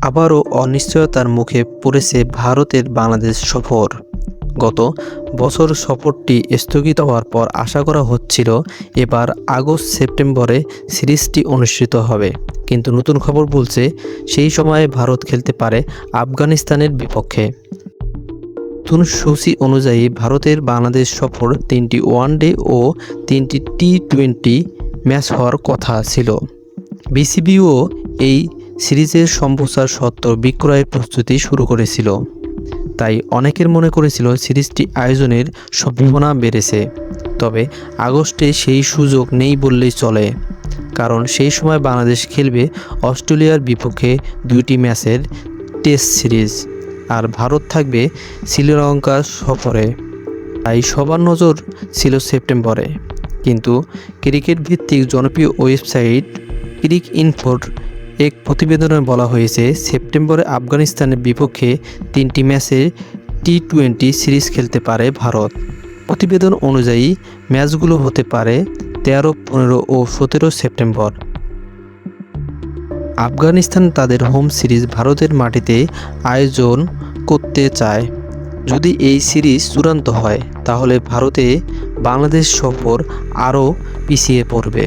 আবারও অনিশ্চয়তার মুখে পড়েছে ভারতের বাংলাদেশ সফর। গত বছর সফরটি স্থগিত হওয়ার পর আশা করা হচ্ছিল এবার আগস্ট-সেপ্টেম্বরে সিরিজটি অনুষ্ঠিত হবে, কিন্তু নতুন খবর বলছে সেই সময়ে ভারত খেলতে পারে আফগানিস্তানের বিপক্ষে। নতুন সূচি অনুযায়ী ভারতের বাংলাদেশ সফর 3টি ওয়ানডে ও 3টি টি-20 ম্যাচ হওয়ার কথা ছিল। বিসিবিও এই সিরিজের সম্প্রচার সত্ত্বেও বিক্রয়ের প্রস্তুতি শুরু করেছিল। তাই অনেকের মনে করেছিল সিরিজটি আয়োজনের সম্ভাবনা বেড়েছে। তবে আগস্টে সেই সুযোগ নেই বললেই চলে, কারণ সেই সময় বাংলাদেশ খেলবে অস্ট্রেলিয়ার বিপক্ষে 2টি ম্যাচের টেস্ট সিরিজ, আর ভারত থাকবে শ্রীলঙ্কা সফরে। তাই সবার নজর ছিল সেপ্টেম্বরে। কিন্তু ক্রিকেট ভিত্তিক জনপ্রিয় ওয়েবসাইট ক্রিকইনফোর এক প্রতিবেদনে বলা হয়েছে সেপ্টেম্বরে আফগানিস্তানের বিপক্ষে 3টি ম্যাচের টি-20 সিরিজ খেলতে পারে ভারত। প্রতিবেদন অনুযায়ী ম্যাচগুলো হতে পারে 13, 15 ও 17 সেপ্টেম্বর। আফগানিস্তান তাদের হোম সিরিজ ভারতের মাটিতে আয়োজন করতে চায়। যদি এই সিরিজ চূড়ান্ত হয় তাহলে ভারতে বাংলাদেশ সফর আরও পিছিয়ে পড়বে।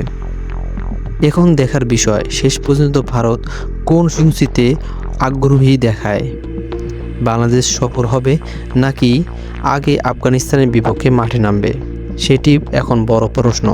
এখন দেখার বিষয় শেষ পর্যন্ত ভারত কোন সূচিতে আগ্রহী দেখায়। বাংলাদেশ সফর হবে নাকি আগে আফগানিস্তানের বিপক্ষে মাঠে নামবে, সেটি এখন বড় প্রশ্ন।